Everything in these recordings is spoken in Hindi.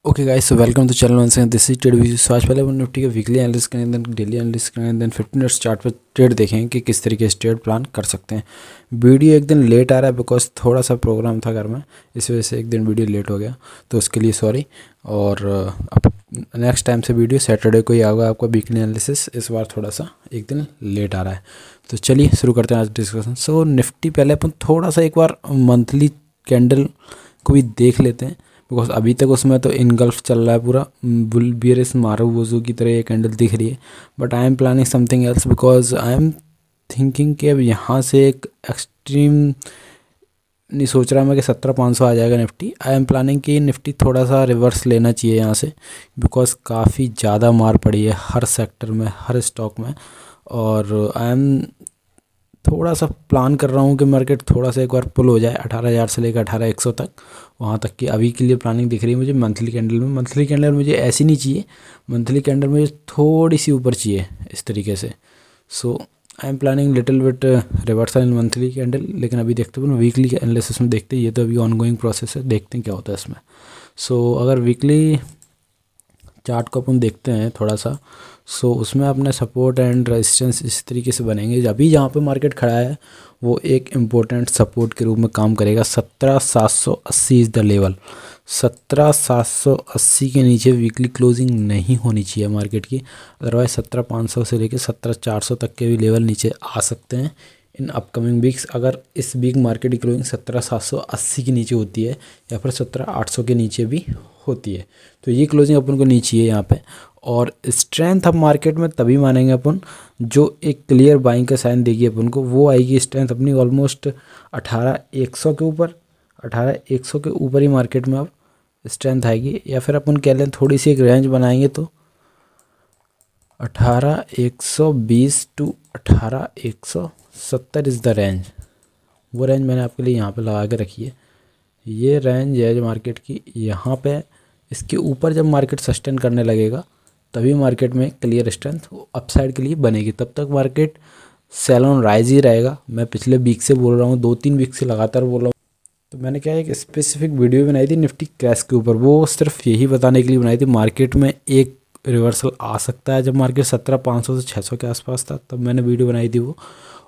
Okay guys, so welcome to channel once again. This is Trade With. So आज पहले अपन निफ्टी का वीकली एनालिसिस करेंगे, देन डेली एनालिसिस करेंगे, देन 15 मिनट्स चार्ट पर ट्रेड देखेंगे कि किस तरीके से ट्रेड प्लान कर सकते हैं। वीडियो एक दिन लेट आ रहा है बिकॉज थोड़ा सा प्रोग्राम था घर में, इस वजह से एक दिन वीडियो लेट हो गया, तो उसके लिए सॉरी। और अब नेक्स्ट टाइम से वीडियो सैटरडे को ही आएगा आपका वीकली एनालिसिस। इस बार थोड़ा सा एक दिन लेट आ रहा है, तो चलिए शुरू करते हैं आज डिस्कशन। सो निफ्टी पहले अपन थोड़ा सा एक बार मंथली कैंडल को भी देख लेते हैं बिकॉज अभी तक उसमें तो इनगल्फ चल रहा है पूरा, बुल बियरिश मारू वजू की तरह ये कैंडल दिख रही है। But I am planning something else because I am thinking कि अब यहाँ से एक एक्सट्रीम नहीं सोच रहा मैं कि 17,500 आ जाएगा निफ्टी। आई एम प्लानिंग कि निफ्टी थोड़ा सा रिवर्स लेना चाहिए यहाँ से बिकॉज काफ़ी ज़्यादा मार पड़ी है हर सेक्टर में, हर स्टॉक में। और आई एम थोड़ा सा प्लान कर रहा हूँ कि मार्केट थोड़ा सा एक बार पुल हो जाए 18,000 से लेकर 18,100 तक, वहाँ तक की अभी के लिए प्लानिंग दिख रही है मुझे मंथली कैंडल में। मंथली कैंडल मुझे ऐसी नहीं चाहिए, मंथली कैंडल मुझे थोड़ी सी ऊपर चाहिए इस तरीके से। So I am planning little bit reversal in monthly candle, लेकिन अभी देखते हैं वीकली एनालिसिस में देखते हैं। ये तो अभी ऑनगोइंग प्रोसेस है, देखते हैं क्या होता है इसमें। सो अगर वीकली चार्ट को अपन देखते हैं थोड़ा सा, सो उसमें अपने सपोर्ट एंड रेजिस्टेंस इस तरीके से बनेंगे। अभी जहाँ पे मार्केट खड़ा है वो एक इम्पोर्टेंट सपोर्ट के रूप में काम करेगा। 17,780 इज़ द लेवल। 17,780 के नीचे वीकली क्लोजिंग नहीं होनी चाहिए मार्केट की, अदरवाइज 17,500 से लेकर 17,400 तक के भी लेवल नीचे आ सकते हैं इन अपकमिंग वीक्स। अगर इस वीक मार्केट की क्लोजिंग 17,780 के नीचे होती है या फिर 17,800 के नीचे भी होती है, तो ये क्लोजिंग अपन को नहीं चाहिए यहाँ पे। और स्ट्रेंथ अब मार्केट में तभी मानेंगे अपन जो एक क्लियर बाइंग का साइन देगी अपन को, वो आएगी स्ट्रेंथ अपनी ऑलमोस्ट 18,100 के ऊपर। 18,100 के ऊपर ही मार्केट में अब स्ट्रेंथ आएगी, या फिर अपन कह लें थोड़ी सी एक रेंज बनाएंगे तो 18,120 टू 18,170 इज़ द रेंज। वो रेंज मैंने आपके लिए यहाँ पे लगा के रखी है। ये रेंज है मार्केट की, यहाँ पे इसके ऊपर जब मार्केट सस्टेन करने लगेगा तभी मार्केट में क्लियर स्ट्रेंथ अपसाइड के लिए बनेगी। तब तक मार्केट सेल ऑन राइज ही रहेगा। मैं पिछले वीक से बोल रहा हूँ, 2-3 वीक से लगातार बोल रहा हूँ। तो मैंने क्या एक स्पेसिफिक वीडियो बनाई थी निफ्टी क्रैश के ऊपर, वो सिर्फ यही बताने के लिए बनाई थी मार्केट में एक रिवर्सल आ सकता है। जब मार्केट 17,500 से 600 के आसपास था तब मैंने वीडियो बनाई थी वो,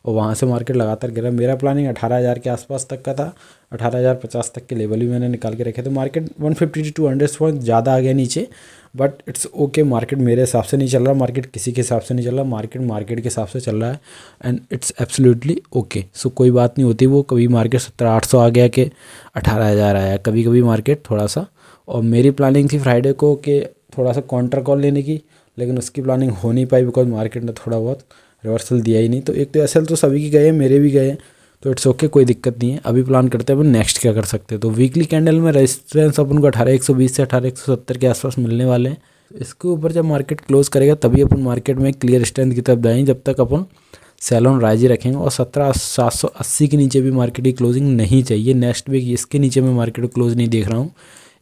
और वहाँ से मार्केट लगातार गिरा। मेरा प्लानिंग 18,000 के आसपास तक का था, 18,050 तक के लेवल भी मैंने निकाल के रखे थे। मार्केट 150 to 200 पॉइंट ज़्यादा आ गया नीचे, बट इट्स ओके। मार्केट मेरे हिसाब से नहीं चल रहा, मार्केट किसी के हिसाब से नहीं चल रहा, मार्केट के हिसाब से चल रहा है एंड इट्स एब्सोल्युटली ओके। सो कोई बात नहीं होती वो, कभी मार्केट 17,800 आ गया कि 18,000 आया, कभी कभी मार्केट थोड़ा सा। और मेरी प्लानिंग थी फ्राइडे को कि थोड़ा सा काउंटर कॉल लेने की, लेकिन उसकी प्लानिंग हो नहीं पाई बिकॉज मार्केट ने थोड़ा बहुत रिवर्सल दिया ही नहीं। तो एक तो एसएल तो सभी की गए, मेरे भी गए, तो इट्स ओके, कोई दिक्कत नहीं है। अभी प्लान करते हैं अपन नेक्स्ट क्या कर सकते हैं। तो वीकली कैंडल में रेजिस्टेंस अपन को 18,120 से 18,170 के आसपास मिलने वाले हैं। इसके ऊपर जब मार्केट क्लोज करेगा तभी अपन मार्केट में क्लियर स्ट्रेंथ की तरफ जाएंगे, जब तक अपन सेल ऑन राइज ही रखेंगे। और 17,780 के नीचे भी मार्केट की क्लोजिंग नहीं चाहिए नेक्स्ट वीक। इसके नीचे मैं मार्केट को क्लोज नहीं देख रहा हूँ।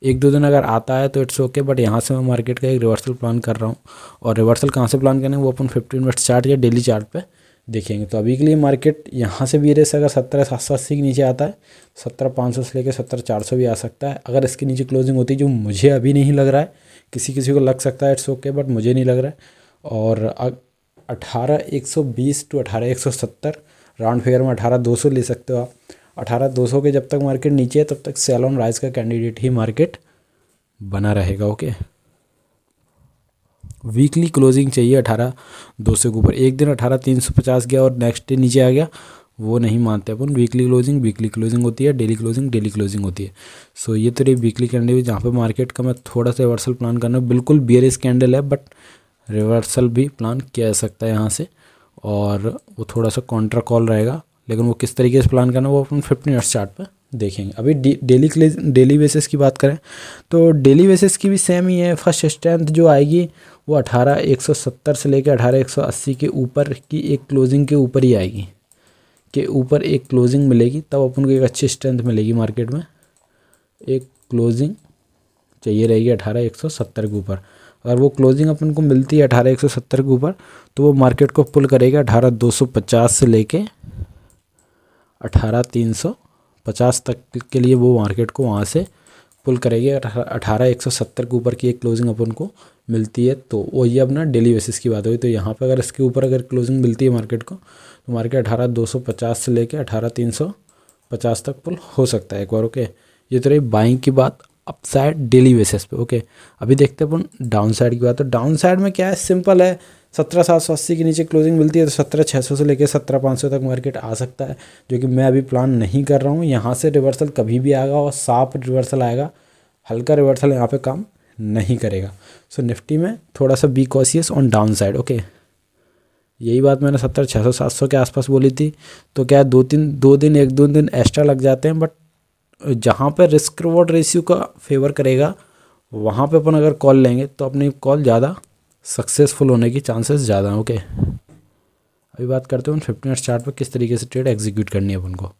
1-2 दिन अगर आता है तो इट्स ओके, बट यहाँ से मैं मार्केट का एक रिवर्सल प्लान कर रहा हूँ। और रिवर्सल कहाँ से प्लान करना है वो अपन 15 मिनट चार्ट या डेली चार्ट पे देखेंगे। तो अभी के लिए मार्केट यहाँ से भी रेस अगर 17,780 के नीचे आता है, 17,500 से लेकर 17,400 भी आ सकता है। अगर इसके नीचे क्लोजिंग होती है, जो मुझे अभी नहीं लग रहा है, किसी को लग सकता है, इट्स ओके, बट मुझे नहीं लग रहा है। और 18,120 टू 18,170 राउंड फिगर में 18,200 ले सकते हो आप। 18,200 के जब तक मार्केट नीचे है तब तक सेल ऑन राइज का कैंडिडेट ही मार्केट बना रहेगा। ओके, वीकली क्लोजिंग चाहिए 18,200 के ऊपर। एक दिन 18,350 गया और नेक्स्ट डे नीचे आ गया, वो नहीं मानते अपन। वीकली क्लोजिंग होती है, डेली क्लोजिंग होती है। सो ये तो रही वीकली कैंडल जहाँ पे मार्केट का मैं थोड़ा सा रिवर्सल प्लान करना, बिल्कुल बियरिश कैंडल है बट रिवर्सल भी प्लान किया जा सकता है यहाँ से, और वो थोड़ा सा काउंटर कॉल रहेगा। लेकिन वो किस तरीके से प्लान करना वो अपन 15 मिनट्स चार्ट पर देखेंगे। अभी डेली बेसिस की बात करें तो डेली बेसिस की भी सेम ही है। फर्स्ट स्ट्रेंथ जो आएगी वो 18,170 से लेकर 18,180 के ऊपर की एक क्लोजिंग के ऊपर ही आएगी, के ऊपर एक क्लोजिंग मिलेगी, तब अपन को एक अच्छी स्ट्रेंथ मिलेगी मार्केट में। एक क्लोजिंग चाहिए रहेगी 18,170 के ऊपर। अगर वो क्लोजिंग अपन को मिलती है 18,170 के ऊपर तो वो मार्केट को पुल करेगा 18,250 से लेके 18,350 तक के लिए, वो मार्केट को वहाँ से पुल करेगी, 18,170 के ऊपर की एक क्लोजिंग अपन को मिलती है तो वो ये अपना डेली बेसिस की बात होगी। तो यहाँ पे अगर इसके ऊपर अगर क्लोजिंग मिलती है मार्केट को तो मार्केट 18,250 से लेके 18,350 तक पुल हो सकता है एक बार। ओके, ये तो रही बाइंग की बात अपसाइड डेली बेसिस पे। ओके, अभी देखते हैं अपन डाउन साइड की बात। तो डाउन साइड में क्या है, सिंपल है, 17,780 के नीचे क्लोजिंग मिलती है तो 17,600 से लेकर 17,500 तक मार्केट आ सकता है, जो कि मैं अभी प्लान नहीं कर रहा हूँ। यहाँ से रिवर्सल कभी भी आएगा और साफ रिवर्सल आएगा, हल्का रिवर्सल यहाँ पे काम नहीं करेगा। सो निफ्टी में थोड़ा सा be cautious on down side. Okay, यही बात मैंने 17,600-700 के आसपास बोली थी। तो क्या है, दो दिन एक दो दिन एक्स्ट्रा लग जाते हैं, बट जहाँ पे रिस्क रिवॉर्ड रेशियो का फेवर करेगा वहाँ पे अपन अगर कॉल लेंगे तो अपनी कॉल ज़्यादा सक्सेसफुल होने की चांसेस ज़्यादा हैं। ओके, अभी बात करते हैं 15 मिनट चार्ट पर किस तरीके से ट्रेड एग्जीक्यूट करनी है अपन को।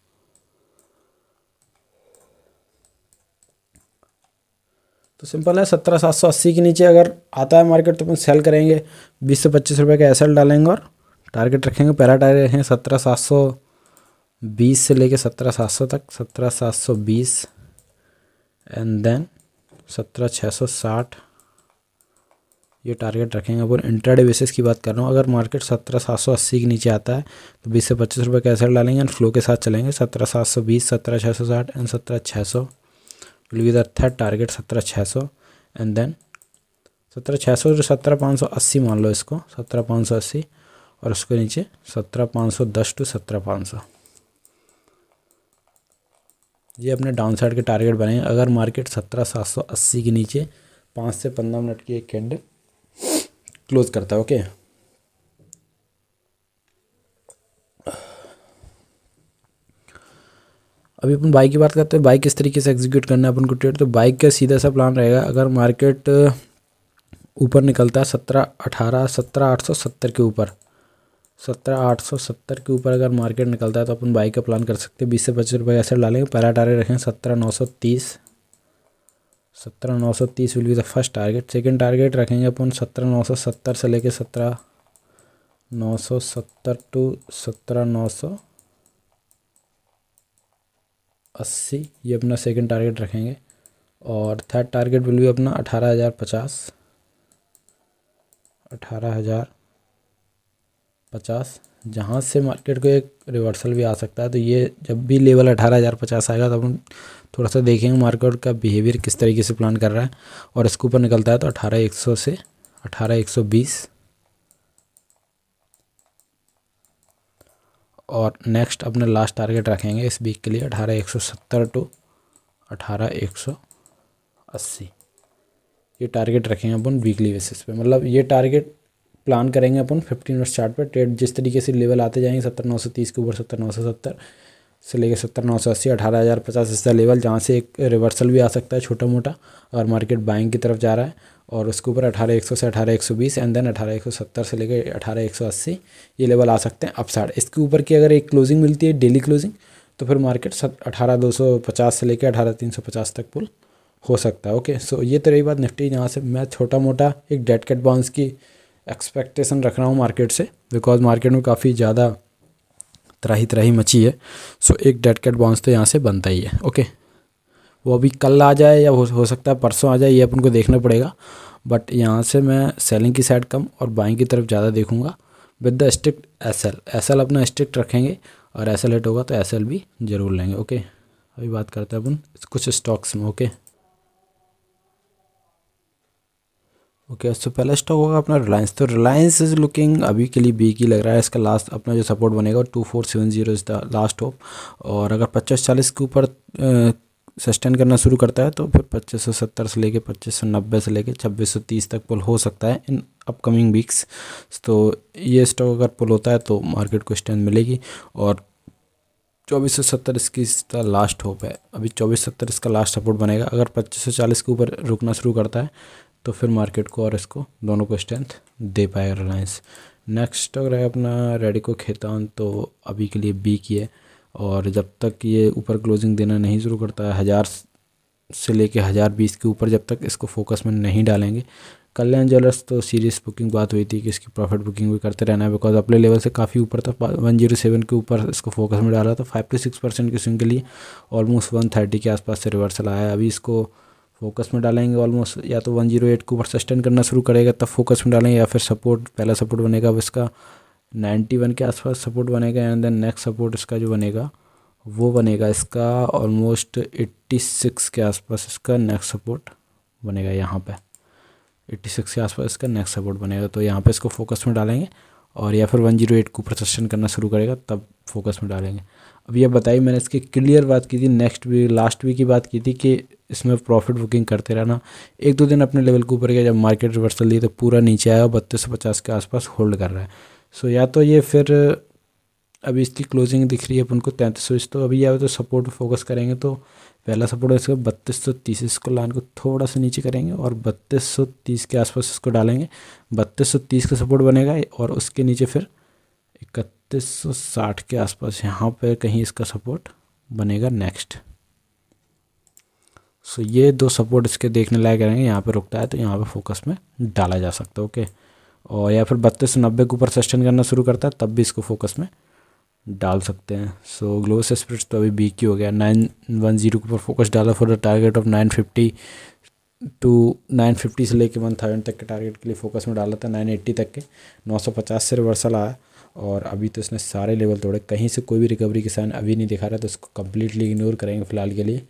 तो सिंपल है, 17,780 के नीचे अगर आता है मार्केट तो अपन सेल करेंगे, 20 से 25 रुपये का एसएल डालेंगे और टारगेट रखेंगे। पहला टारगेट रखेंगे 17,720 से लेके 17,700 तक, 17,720 एंड देन 17,660 ये टारगेट रखेंगे। अपन इंट्राडे बेसिस की बात कर रहा हूँ। अगर मार्केट 17,780 के नीचे आता है तो 20 से 25 रुपये का एसएल डालेंगे एंड फ्लो के साथ चलेंगे। 17,720, 17,660 and 17,600 will be the third target, 17,600 and then 17,600 जो 17,580 मान लो इसको, 17,580 और उसके नीचे 17,510 टू 17,500 ये अपने डाउन साइड के टारगेट बनेंगे। अगर मार्केट 17,780 के नीचे 5 से 15 मिनट की एक कैंडल क्लोज करता है। ओके, अभी अपन बाई की बात करते हैं। बाई किस तरीके से एग्जीक्यूट करना है अपन को ट्रेड। तो बाई का सीधा सा प्लान रहेगा, अगर मार्केट ऊपर निकलता है 17,870 के ऊपर, 17,870 के ऊपर अगर मार्केट निकलता है तो अपन बाई का प्लान कर सकते हैं। 20 से 25 रुपये ऐसे डालेंगे। पहला टारगेट रखेंगे 17,930, 17,930 will be the first target. Second target रखेंगे अपन 17,970 से लेके 17,970 टू 17,980 ये अपना सेकेंड टारगेट रखेंगे। और थर्ड टारगेट विल भी अपना 18,050, 18,050 जहाँ से मार्केट को एक रिवर्सल भी आ सकता है। तो ये जब भी लेवल 18,050 आएगा तो अपन थोड़ा सा देखेंगे मार्केट का बिहेवियर किस तरीके से प्लान कर रहा है, और इसके ऊपर निकलता है तो 18,100 से 18,120 और नेक्स्ट अपने लास्ट टारगेट रखेंगे इस वीक के लिए 18,170 टू 18,180 ये टारगेट रखेंगे अपन वीकली बेसिस पे। मतलब ये टारगेट प्लान करेंगे अपन 15 मिनट चार्ट पे। ट्रेड जिस तरीके से लेवल आते जाएंगे 17,930 के ऊपर 17,970 से लेकर 17,980, 18,050 इसका लेवल जहाँ से एक रिवर्सल भी आ सकता है छोटा मोटा अगर मार्केट बाइंग की तरफ जा रहा है, और उसके ऊपर 18,100 से 18,120 एंड देन 18,170 से लेकर 18,180 ये लेवल आ सकते हैं अपसाइड। इसके ऊपर की अगर एक क्लोजिंग मिलती है डेली क्लोजिंग तो फिर मार्केट 18,250 से लेकर 18,350 तक पुल हो सकता है। ओके, सो ये तो रही बात निफ्टी, जहाँ से मैं छोटा मोटा एक डेड कैट बाउंस की एक्सपेक्टेशन रख रहा हूँ मार्केट से, बिकॉज मार्केट में काफ़ी ज़्यादा त्राही मची है। सो एक डेड कैट बाउंस तो यहाँ से बनता ही है। ओके, वो अभी कल आ जाए या हो सकता है परसों आ जाए, ये अपन को देखना पड़ेगा। बट यहाँ से मैं सेलिंग की साइड कम और बाइंग की तरफ ज़्यादा देखूंगा विद द स्ट्रिक्ट एसएल अपना स्ट्रिक्ट रखेंगे, और एसएल हिट होगा तो एसएल भी ज़रूर लेंगे। ओके, अभी बात करते हैं अपन कुछ स्टॉक्स में। ओके, उससे पहला स्टॉक होगा अपना रिलायंस। तो रिलायंस इज़ लुकिंग अभी के लिए बी की लग रहा है। इसका लास्ट अपना जो सपोर्ट बनेगा 2470 इज़ द लास्ट होप, और अगर 2540 के ऊपर सस्टेन करना शुरू करता है तो फिर 2570 से लेके 2590 से लेके 2630 तक पुल हो सकता है इन अपकमिंग वीक्स। तो ये स्टॉक अगर पुल होता है तो मार्केट को स्ट्रेंथ मिलेगी, और 2470 इसकी लास्ट होप है। अभी 2470 इसका लास्ट सपोर्ट बनेगा। अगर 2540 के ऊपर रुकना शुरू करता है तो फिर मार्केट को और इसको दोनों को स्ट्रेंथ दे पाएगा रिलायंस। नेक्स्ट स्टॉक रहे अपना रेडिको खेतान। तो अभी के लिए बी की है, और जब तक ये ऊपर क्लोजिंग देना नहीं शुरू करता है 1000 से लेके 1020 के ऊपर जब तक इसको फोकस में नहीं डालेंगे। कल्याण ज्वेलर्स तो सीरीज बुकिंग बात हुई थी कि इसकी प्रॉफिट बुकिंग भी करते रहना है, बिकॉज अपने लेवल से काफ़ी ऊपर था। 107 के ऊपर इसको फोकस में डाला तो 5 से 6% की स्विंग के लिए ऑलमोस्ट 130 के आसपास से रिवर्सल आया है। अभी इसको फोकस में डालेंगे ऑलमोस्ट, या तो 108 के ऊपर सस्टेन करना शुरू करेगा तब फोकस में डालेंगे, या फिर सपोर्ट, पहला सपोर्ट बनेगा अब इसका 91 के आसपास सपोर्ट बनेगा, एंड देन नेक्स्ट सपोर्ट इसका जो बनेगा वो बनेगा इसका ऑलमोस्ट 86 के आसपास इसका नेक्स्ट सपोर्ट बनेगा। यहाँ पे 86 के आसपास इसका नेक्स्ट सपोर्ट बनेगा, तो यहाँ पे इसको फोकस में डालेंगे, और या फिर 108 के ऊपर सस्टेन करना शुरू करेगा तब फोकस में डालेंगे। अब ये बताइए, मैंने इसकी क्लियर बात की थी नेक्स्ट वीक, लास्ट वीक की बात की थी कि इसमें प्रॉफिट बुकिंग करते रहना, 1-2 दिन अपने लेवल के ऊपर गया, जब मार्केट रिवर्सल दी तो पूरा नीचे आया, 3250 के आसपास होल्ड कर रहा है। सो या तो ये फिर अभी इसकी क्लोजिंग दिख रही है अपन को 3300, तो अभी या तो सपोर्ट पे फोकस करेंगे, तो पहला सपोर्ट इसका 3230, इसको लाइन को थोड़ा सा नीचे करेंगे और 3230 के आसपास इसको डालेंगे। 3230 का सपोर्ट बनेगा, और उसके नीचे फिर 3160 के आसपास यहाँ पर कहीं इसका सपोर्ट बनेगा नेक्स्ट। सो ये 2 सपोर्ट इसके देखने लायक रहेंगे। यहाँ पे रुकता है तो यहाँ पे फोकस में डाला जा सकता है, ओके। और या फिर 3290 के ऊपर सस्टेन करना शुरू करता है तब भी इसको फोकस में डाल सकते हैं। सो ग्लोबल स्पिरिट्स तो अभी बीक ही हो गया, 910 के ऊपर फोकस डाला for the target of 950 to 950 से लेके 1000 तक के टारगेट के लिए फोकस में डाला था, 980 तक के, 950 से रिवर्सल आया, और अभी तो इसने सारे लेवल तोड़े, कहीं से कोई भी रिकवरी के साइन अभी नहीं दिखा रहा, तो इसको कम्प्लीटली इग्नोर करेंगे फिलहाल के लिए।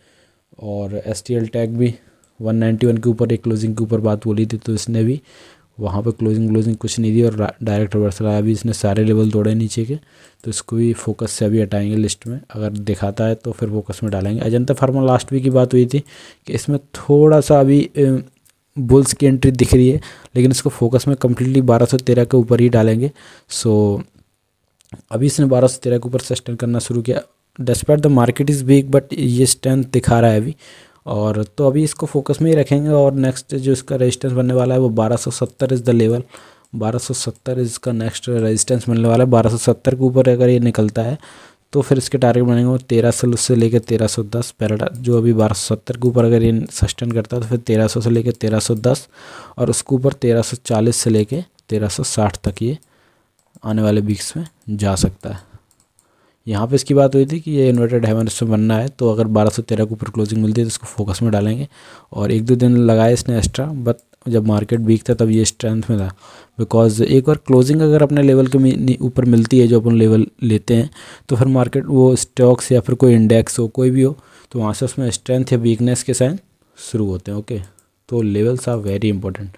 और STL टैग भी 191 के ऊपर एक क्लोजिंग के ऊपर बात बोली थी, तो इसने भी वहाँ पर क्लोजिंग कुछ नहीं दी और डायरेक्ट रिवर्सल आया। अभी इसने सारे लेवल तोड़े नीचे के, तो इसको भी फोकस से अभी हटाएंगे लिस्ट में, अगर दिखाता है तो फिर फोकस में डालेंगे। अजंता फार्मा लास्ट वीक की बात हुई थी कि इसमें थोड़ा सा अभी बुल्स की एंट्री दिख रही है, लेकिन इसको फोकस में कम्प्लीटली 1213 के ऊपर ही डालेंगे। सो अभी इसने 1213 के ऊपर सस्टेन करना शुरू किया, despite the market is week, but ये स्ट्रेंथ दिखा रहा है अभी, और तो अभी इसको फोकस में ही रखेंगे। और नेक्स्ट जो इसका रेजिस्टेंस बनने वाला है वो 1270 इज़ द लेवल, 1270 इसका नेक्स्ट रेजिस्टेंस बनने वाला है। 1270 के ऊपर अगर ये निकलता है तो फिर इसके टारगेट बनेंगे वो 1300 से लेकर 1310 पैराडा, जो अभी 1270 के ऊपर अगर ये सस्टेन करता है तो फिर 1300 से लेकर 1310, और उसके ऊपर 1340 से लेकर 1360 तक ये आने वाले वीक्स में जा सकता है। यहाँ पे इसकी बात हुई थी कि ये इन्वर्टेड हेवन इसमें बनना है, तो अगर 1213 के ऊपर क्लोजिंग मिलती है तो इसको फोकस में डालेंगे। और 1-2 दिन लगाए इसने एक्स्ट्रा, बट जब मार्केट वीक था तब ये स्ट्रेंथ में था, बिकॉज एक बार क्लोजिंग अगर अपने लेवल के ऊपर मिलती है जो अपन लेवल लेते हैं, तो फिर मार्केट वो स्टॉक्स या फिर कोई इंडेक्स हो कोई भी हो, तो वहाँ से उसमें स्ट्रेंथ या वीकनेस के साइन शुरू होते हैं, ओके। तो levels are very important.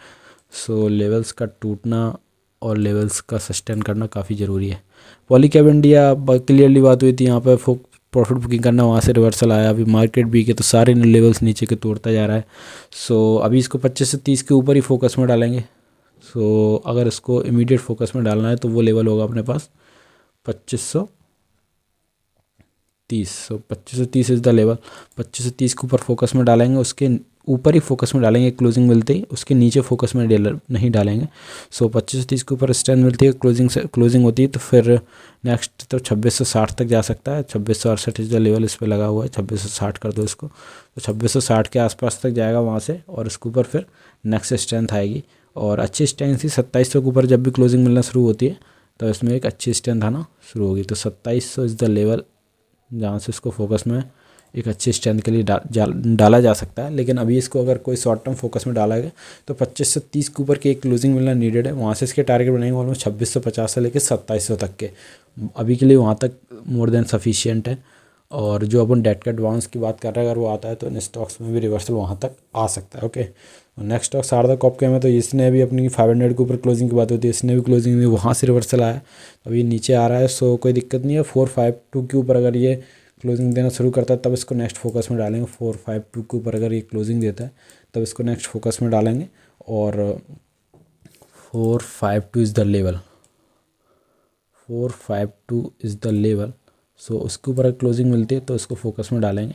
So levels का टूटना और लेवल्स का सस्टेन करना काफ़ी ज़रूरी है। पॉलीकैब इंडिया क्लियरली बात हुई थी, यहाँ पर प्रॉफिट बुकिंग करना, वहाँ से रिवर्सल आया, अभी मार्केट वीक है तो सारे लेवल्स नीचे के तोड़ता जा रहा है। सो अभी इसको 25 से 30 के ऊपर ही फोकस में डालेंगे। सो अगर इसको इमीडिएट फोकस में डालना है तो वो लेवल होगा अपने पास 2530। सो 25 से 30 इज़ द लेवल, 25 से 30 के ऊपर फोकस में डालेंगे, उसके ऊपर ही फोकस में डालेंगे क्लोजिंग मिलते ही, उसके नीचे फोकस में नहीं डालेंगे। सो 25 से 30 के ऊपर स्ट्रेंथ मिलती है, क्लोजिंग होती है, तो फिर नेक्स्ट तो 2660 तक जा सकता है। 2668 इस लेवल इस पर लगा हुआ है, 2660 कर दो इसको, तो 2660 के आसपास तक जाएगा वहाँ से, और इसके ऊपर फिर नेक्स्ट स्ट्रेंथ आएगी। और अच्छी स्ट्रेंथ थी 2700 के ऊपर, जब भी क्लोजिंग मिलना शुरू होती है तो इसमें एक अच्छी स्ट्रेंथ आना शुरू होगी। तो 2700 इज़ द लेवल जहाँ से इसको फोकस में एक अच्छी स्ट्रेंथ के लिए डाला जा सकता है। लेकिन अभी इसको अगर कोई शॉर्ट टर्म फोकस में डाला गया तो 25 से 30 के ऊपर की एक क्लोजिंग मिलना नीडेड है, वहाँ से इसके टारगेट बनेंगे ऑलमोस्ट 2650 से लेकर 2700 तक के। अभी के लिए वहाँ तक मोर देन सफिशिएंट है। और जो अपन डेट का एडवांस की बात कर रहे हैं, अगर वो आता है तो इन स्टॉक्स में भी रिवर्सल वहाँ तक आ सकता है, ओके। नेक्स्ट स्टॉक शारदा कॉर्पकेम है, तो इसने भी अपनी 500 के ऊपर क्लोजिंग की बात होती है, इसने भी क्लोजिंग में वहाँ से रिवर्सल आया, अभी नीचे आ रहा है। सो कोई दिक्कत नहीं है, 452 के ऊपर अगर ये क्लोजिंग देना शुरू करता है तब इसको नेक्स्ट फोकस में डालेंगे। 452 के ऊपर अगर ये क्लोजिंग देता है तब इसको नेक्स्ट फोकस में डालेंगे। और 452 is the level, 452 is the level. So उसके ऊपर अगर क्लोजिंग मिलती है तो इसको फोकस में डालेंगे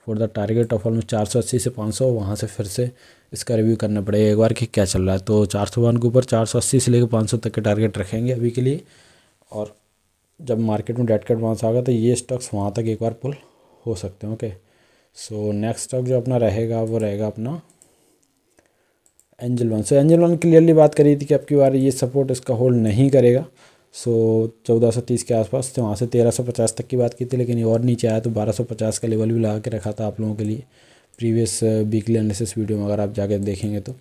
for the target of almost 480 से 500। वहाँ से फिर से इसका रिव्यू करना पड़ेगा एक बार कि क्या चल रहा है। तो 401 के ऊपर 480 से लेकर 500 तक के टारगेट रखेंगे अभी के लिए। और जब मार्केट में डेट का एडवांस आ गया तो ये स्टॉक्स वहाँ तक एक बार पुल हो सकते हैं, ओके। सो नेक्स्ट स्टॉक जो अपना रहेगा वो रहेगा अपना एंजल वन। सो एंजल वन क्लियरली बात करी थी कि अब की बार ये सपोर्ट इसका होल्ड नहीं करेगा। सो 1430 के आसपास, तो वहाँ से 1350 तक की बात की थी, लेकिन ये और नीचे आया तो 1250 का लेवल भी लगा के रखा था आप लोगों के लिए। प्रीवियस वीकली एनालिसिस वीडियो में अगर आप जाकर देखेंगे तो।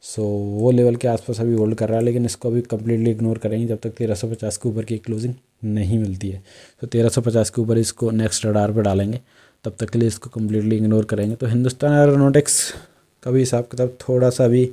सो वो लेवल के आसपास अभी होल्ड कर रहा है, लेकिन इसको अभी कम्प्लीटली इग्नोर करेंगे जब तक 1350 के ऊपर की क्लोजिंग नहीं मिलती है। तो 1350 के ऊपर इसको नेक्स्ट रडार पे डालेंगे, तब तक के लिए इसको कम्प्लीटली इग्नोर करेंगे। तो हिंदुस्तान एरोनॉटिक्स का भी हिसाब किताब थोड़ा सा अभी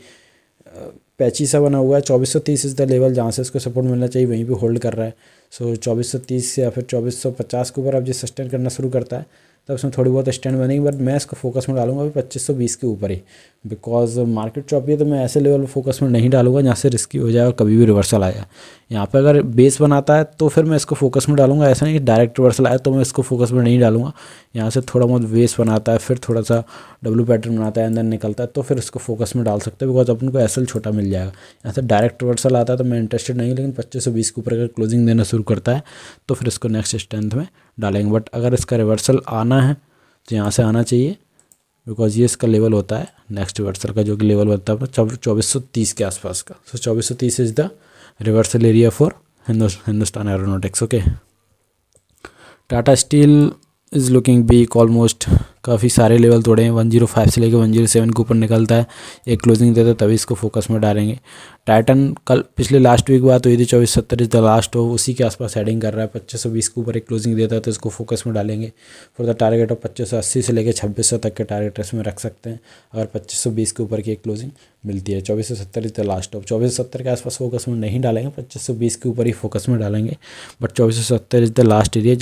पैची सा बना हुआ है। 2430 इज़ द लेवल जहाँ से इसको सपोर्ट मिलना चाहिए, वहीं पे होल्ड कर रहा है। सो 2430 या फिर 2450 के ऊपर अब जो सस्टेन करना शुरू करता है तब उसमें थोड़ी बहुत स्टैंड बनेगी, बट मैं इसको फोकस में डालूंगा अभी 2520 के ऊपर ही, बिकॉज मार्केट चौपी है। तो मैं ऐसे लेवल पर फोकस में नहीं डालूंगा जहाँ से रिस्की हो जाए और कभी भी रिवर्सल आया। यहाँ पे अगर बेस बनाता है तो फिर मैं इसको फोकस में डालूंगा, ऐसा नहीं कि डायरेक्ट रिवर्सल आया तो मैं इसको फोकस में नहीं डालूंगा। यहाँ से थोड़ा बहुत बेस बनाता है, फिर थोड़ा सा डब्ल्यू पैटर्न बनाता है, अंदर निकलता है, तो फिर इसको फोकस में डाल सकते हैं, बिकॉज अपन को एसएल छोटा मिल जाएगा। यहाँ से डायरेक्ट रिवर्सल आता है तो मैं इंटरेस्टेड नहीं, लेकिन 2520 के ऊपर अगर क्लोजिंग देना शुरू करता है तो फिर इसको नेक्स्ट स्ट्रेंथ में डालेंगे। बट अगर इसका रिवर्सल आना है तो यहाँ से आना चाहिए, बिकॉज ये इसका लेवल होता है नेक्स्ट रिवर्सल का, जो कि लेवल होता है 2430 के आसपास का। So 2430 is the reversal area for Hindustan aeronautics. Okay, Tata steel is looking weak almost, काफ़ी सारे लेवल तोड़े हैं। 105 से लेकर 107 के ऊपर निकलता है, एक क्लोजिंग देता है तभी इसको फोकस में डालेंगे। टाइटन कल पिछले लास्ट वीक बात हुई थी, 2470 इज़ द लास्ट हो, उसी के आसपास हेडिंग कर रहा है। 2520 के ऊपर एक क्लोजिंग देता है तो इसको फोकस में डालेंगे फॉर द टारगेट ऑफ 2580 से लेकर 2600 तक के टारगेट इसमें रख सकते हैं, अगर 2520 के ऊपर की एक क्लोजिंग मिलती है। 2470 इज़ द लास्ट ऑफ, 2470 के आसपास फोकस में नहीं डालेंगे, 2520 के ऊपर ही फोकस में डालेंगे, but 2470 is the last area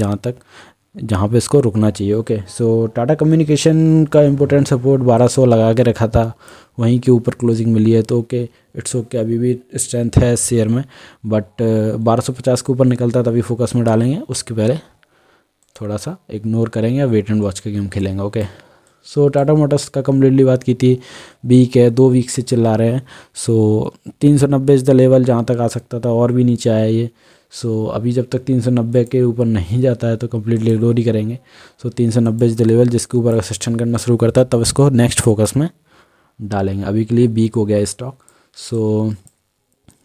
जहाँ पे इसको रुकना चाहिए। ओके, सो टाटा कम्युनिकेशन का इंपॉर्टेंट सपोर्ट 1200 लगा के रखा था, वहीं के ऊपर क्लोजिंग मिली है, तो ओके इट्स ओके, अभी भी स्ट्रेंथ है इस शेयर में, बट 1250 के ऊपर निकलता तभी फोकस में डालेंगे, उसके पहले थोड़ा सा इग्नोर करेंगे, वेट एंड वॉच का गेम खेलेंगे। ओके, सो टाटा मोटर्स का कम्प्लीटली बात की थी, वीक है, 2 वीक से चिल्ला रहे हैं। सो 390 इज़ द लेवल जहाँ तक आ सकता था, और भी नीचे आया ये। सो अभी जब तक 390 के ऊपर नहीं जाता है तो कम्प्लीटली इग्नोर ही करेंगे। सो 390 इज़ द लेवल, जिसके ऊपर अगर सस्टेन करना शुरू करता है तब इसको नेक्स्ट फोकस में डालेंगे। अभी के लिए वीक हो गया स्टॉक। सो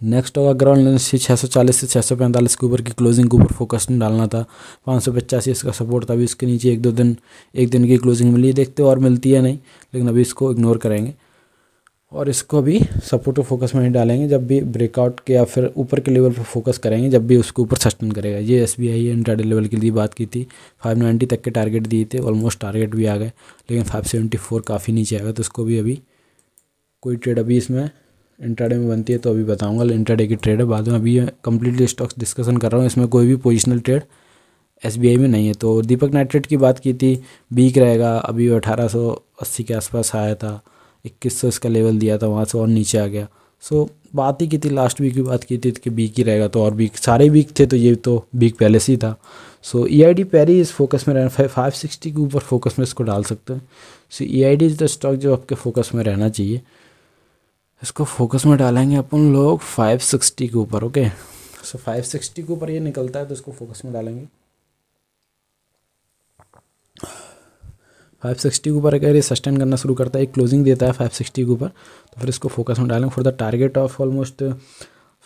नेक्स्ट होगा ग्राउंड 640 से 645 के ऊपर की क्लोजिंग के ऊपर फोकस नहीं डालना था। 585 इसका सपोर्ट था, अभी इसके नीचे एक दिन की क्लोजिंग मिली, देखते और मिलती है नहीं, लेकिन अभी इसको इग्नोर करेंगे और इसको अभी सपोर्ट और फोकस में नहीं डालेंगे। जब भी ब्रेकआउट के या फिर ऊपर के लेवल पर फोकस करेंगे, जब भी उसके ऊपर सस्टेन करेगा। ये SBI इंट्राडे लेवल के लिए बात की थी, 590 तक के टारगेट दिए थे, ऑलमोस्ट टारगेट भी आ गए, लेकिन 574 काफ़ी नीचे आएगा, तो इसको भी अभी कोई ट्रेड अभी इसमें इंट्राडे में बनती है तो अभी बताऊंगा, इंट्राडे की ट्रेड है बाद में। अभी कंप्लीटली स्टॉक्स डिस्कशन कर रहा हूँ, इसमें कोई भी पोजिशनल ट्रेड SBI में नहीं है। तो दीपक नाइट्रेट की बात की थी, वीक रहेगा, अभी 1880 के आसपास आया था, 2100 इसका लेवल दिया था, वहाँ से और नीचे आ गया। सो बात ही की थी, लास्ट वीक की बात की थी कि वीक ही रहेगा, तो और वीक सारे वीक थे, तो ये तो वीक पहले से ही था। सो EID पैरी इस फोकस में रहना, 560 के ऊपर फोकस में इसको डाल सकते हैं। सो EID इज़ द स्टॉक जो आपके फोकस में रहना चाहिए, इसको फोकस में डालेंगे अपन लोग 560 के ऊपर। ओके, सो 560 के ऊपर ये निकलता है तो इसको फोकस में डालेंगे। 560 के ऊपर अगर ये सस्टेन करना शुरू करता है, एक क्लोजिंग देता है 560 के ऊपर, तो फिर इसको फोकस में डालेंगे for the target of almost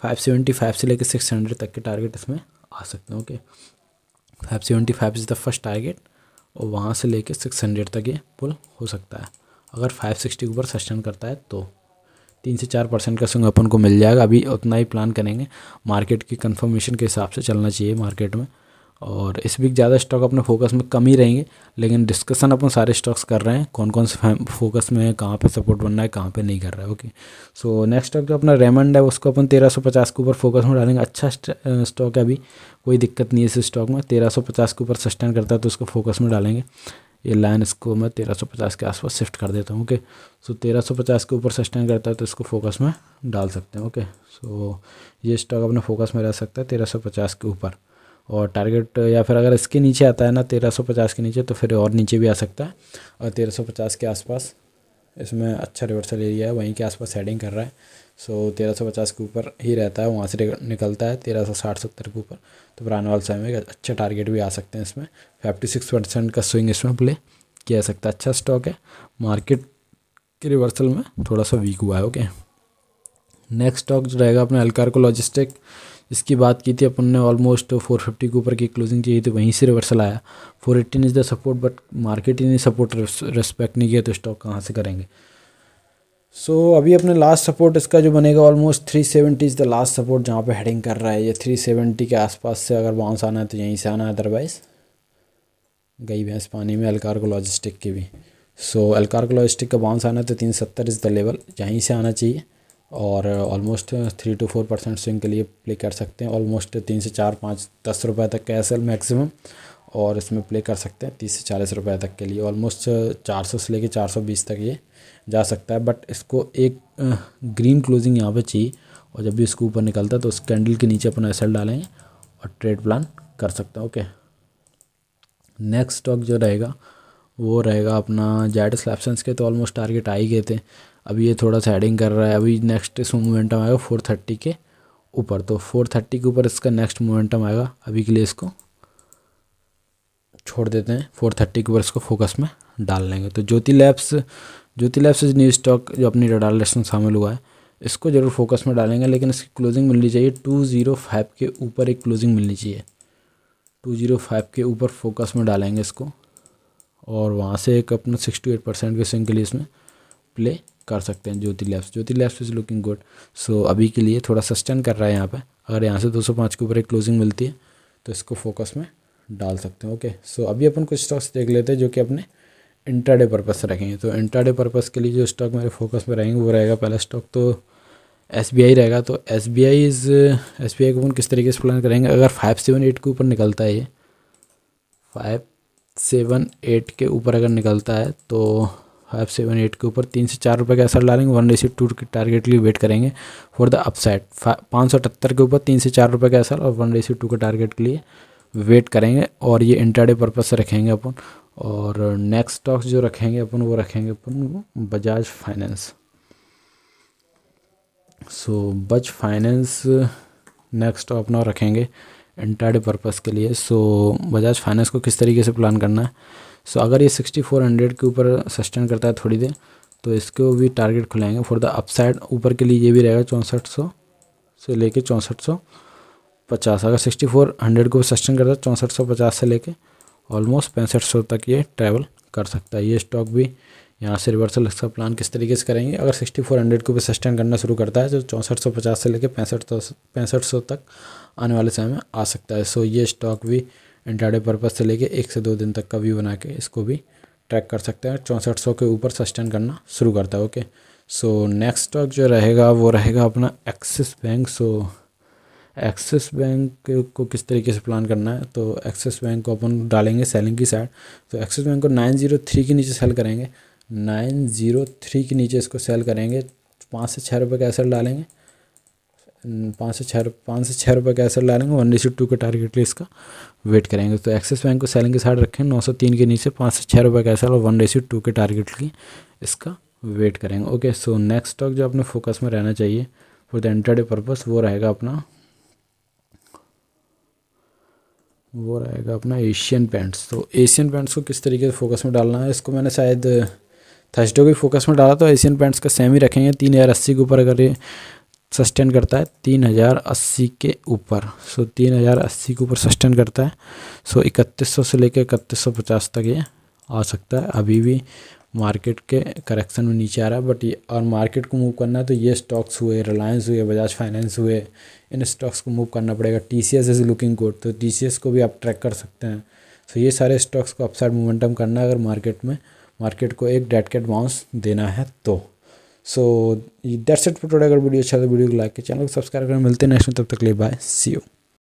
575 से लेकर 600 तक के टारगेट इसमें आ सकते हैं। Okay, 575 is the first target, और वहाँ से लेकर 600 तक ये पुल हो सकता है, अगर 560 के ऊपर सस्टेन करता है तो 3 से 4% का स्विंग अपन को मिल जाएगा। अभी उतना ही प्लान करेंगे, मार्केट की कंफर्मेशन के हिसाब से चलना चाहिए मार्केट में, और इस वीक ज़्यादा स्टॉक अपने फोकस में कम ही रहेंगे, लेकिन डिस्कशन अपन सारे स्टॉक्स कर रहे हैं, कौन कौन से फोकस में है, कहाँ पे सपोर्ट बनना है, कहाँ पे नहीं कर रहा है। ओके, सो नेक्स्ट स्टॉक जो अपना रेमंड है उसको अपन 1350 के ऊपर फोकस में डालेंगे। अच्छा स्टॉक है, अभी कोई दिक्कत नहीं है इस स्टॉक में, 1350 के ऊपर सस्टेन करता है तो उसको फोकस में डालेंगे। ये लाइन इसको मैं 1350 के आसपास शिफ्ट कर देता हूँ। ओके, सो 1350 के ऊपर सस्टेन करता है तो इसको फोकस में डाल सकते हैं। ओके, सो ये स्टॉक अपने फोकस में रह सकता है 1350 के ऊपर, और टारगेट या फिर अगर इसके नीचे आता है ना 1350 के नीचे, तो फिर और नीचे भी आ सकता है, और 1350 के आसपास इसमें अच्छा रिवर्सल एरिया है, वहीं के आसपास हेडिंग कर रहा है। सो 1350 के ऊपर ही रहता है, वहाँ से निकलता है 1360-70 के ऊपर, तो फिर आने वाले समय में अच्छे टारगेट भी आ सकते हैं। इसमें 56% का स्विंग इसमें प्ले किया जा सकता है। अच्छा स्टॉक है, मार्केट के रिवर्सल में थोड़ा सा वीक हुआ है। ओके, नेक्स्ट स्टॉक जो रहेगा अपना एल्कारको लॉजिस्टिक, इसकी बात की थी अपन ने, ऑलमोस्ट 450 के ऊपर की क्लोजिंग चाहिए थी, वहीं से रिवर्सल आया। 418 is the support, but market ही नहीं सपोर्ट रेस्पेक्ट नहीं किया, तो स्टॉक कहाँ से करेंगे। सो अभी अपने लास्ट सपोर्ट इसका जो बनेगा almost 370 is the last support जहाँ पे हेडिंग कर रहा है। ये 370 के आसपास से अगर बाउंस आना है तो यहीं से आना है, अदरवाइज़ गई भैंस पानी में एलकार्गो लॉजिस्टिक की भी। सो एलकार्गो लॉजिस्टिक का बाउंस आना है तो 370 इज़ द लेवल, यहीं से आना चाहिए। और ऑलमोस्ट 3 to 4% स्विंग के लिए प्ले कर सकते हैं। ऑलमोस्ट 3 से 4, 5, 10 रुपये तक का एसएल मैक्सिमम, और इसमें प्ले कर सकते हैं 30 से 40 रुपये तक के लिए। ऑलमोस्ट 400 से लेके 420 तक ये जा सकता है, बट इसको एक ग्रीन क्लोजिंग यहाँ पे चाहिए। और जब भी इसको ऊपर निकलता है तो उस कैंडल के नीचे अपना एसएल डालेंगे और ट्रेड प्लान कर सकते हैं। ओके, नेक्स्ट स्टॉक जो रहेगा वो रहेगा अपना जायडस लैब्स के। तो ऑलमोस्ट टारगेट आ ही गए थे, अभी ये थोड़ा सा हेडिंग कर रहा है। अभी नेक्स्ट इस मोमेंटम आएगा 430 के ऊपर, तो 430 के ऊपर इसका नेक्स्ट मोमेंटम आएगा। अभी के लिए इसको छोड़ देते हैं, 430 के ऊपर इसको फोकस में डाल लेंगे। तो ज्योति लैब्स न्यू स्टॉक जो अपनी रडार लिस्ट में शामिल हुआ है, इसको ज़रूर फोकस में डालेंगे, लेकिन इसकी क्लोजिंग मिलनी चाहिए 205 के ऊपर, एक क्लोजिंग मिलनी चाहिए 205 के ऊपर फोकस में डालेंगे इसको। और वहाँ से एक अपना 6 to 8% के स्विंग के लिए इसमें प्ले कर सकते हैं। ज्योति लैब्स इज़ लुकिंग गुड। सो अभी के लिए थोड़ा सस्टेन कर रहा है यहाँ पे। अगर यहाँ से 205 के ऊपर एक क्लोजिंग मिलती है तो इसको फोकस में डाल सकते हैं। ओके, सो अभी अपन कुछ स्टॉक्स देख लेते हैं जो कि अपने इंट्राडे पर्पस से रखेंगे। तो इंट्राडे पर्पस के लिए जो स्टॉक मेरे फोकस में रहेंगे वो रहेगा, पहला स्टॉक तो SBI रहेगा। तो SBI को अपन किस तरीके से प्लान करेंगे। अगर 578 के ऊपर निकलता है, ये 578 के ऊपर अगर निकलता है तो 578 के ऊपर 3 से 4 रुपये का असर डालेंगे। 1:2 के टारगेट के लिए वेट करेंगे फॉर द अपसाइड। 578 के ऊपर 3 से 4 रुपये का असर और 1:2 के टारगेट के लिए वेट करेंगे, और ये इंट्राडे पर्पस से रखेंगे अपन। और नेक्स्ट स्टॉक्स जो रखेंगे अपन वो रखेंगे अपन बजाज फाइनेंस। सो बजाज फाइनेंस नेक्स्ट अपना रखेंगे इंट्राडे पर्पस के लिए। सो बजाज फाइनेंस को किस तरीके से प्लान करना है। सो अगर ये 6400 के ऊपर सस्टेन करता है थोड़ी देर, तो इसको भी टारगेट खुलाएंगे फॉर द अपसाइड। ऊपर के लिए ये भी रहेगा 6400 से लेके 6450। अगर 6400 को सस्टेन करता है 6450 से लेके ऑलमोस्ट 6500 तक ये ट्रैवल कर सकता है। ये स्टॉक भी यहाँ से रिवर्सल इसका प्लान किस तरीके से करेंगे। अगर 6400 के ऊपर सस्टेन करना शुरू करता है तो 6450 से लेके 6500 तक आने वाले समय में आ सकता है। सो ये स्टॉक भी इंट्राडे पर्पस से लेके 1 से 2 दिन तक का व्यू बना के इसको भी ट्रैक कर सकते हैं। 6400 के ऊपर सस्टेन करना शुरू करता है। ओके, सो नेक्स्ट स्टॉक जो रहेगा वो रहेगा अपना एक्सिस बैंक। सो एक्सिस बैंक को किस तरीके से प्लान करना है। तो एक्सिस बैंक को अपन डालेंगे सेलिंग की साइड। तो एक्सिस बैंक को 903 के नीचे सेल करेंगे, 903 के नीचे इसको सेल करेंगे। 5 से 6 रुपये का असर डालेंगे, 5 से 6 रुपये का असर डालेंगे। 1:2 के टारगेट के लिए इसका वेट करेंगे। तो एक्सिस बैंक को सेलिंग के साइड रखें 903 के नीचे, 5 से 6 रुपये का असर और 1:2 के टारगेट के लिए इसका वेट करेंगे। ओके, सो नेक्स्ट स्टॉक जो अपने फोकस में रहना चाहिए फॉर द इंट्राडे पर्पस वो रहेगा अपना एशियन पेंट्स। तो एशियन पेंट्स को किस तरीके से फोकस में डालना है, इसको मैंने शायद थर्सडे को भी फोकस में डाला। तो एशियन पेंट्स का सेम ही रखेंगे 3080 के ऊपर। अगर ये सस्टेन करता है 3080 के ऊपर, सो 3080 के ऊपर सस्टेन करता है, सो 3100 से लेकर 3150 तक ये आ सकता है। अभी भी मार्केट के करेक्शन में नीचे आ रहा है, बट ये और मार्केट को मूव करना है तो ये स्टॉक्स हुए, रिलायंस हुए, बजाज फाइनेंस हुए, इन स्टॉक्स को मूव करना पड़ेगा। TCS इज़ लुकिंग गुड, तो TCS को भी आप ट्रैक कर सकते हैं। सो ये सारे स्टॉक्स को अपसाइड मोमेंटम करना है अगर मार्केट को एक डेड कैट बाउंस देना है तो। So that's it for today. अगर वीडियो अच्छा तो वीडियो को लाइक के चैनल को सब्सक्राइब करें। मिलते हैं नेक्स्ट में, तब तक के लिए बाय, सी यू।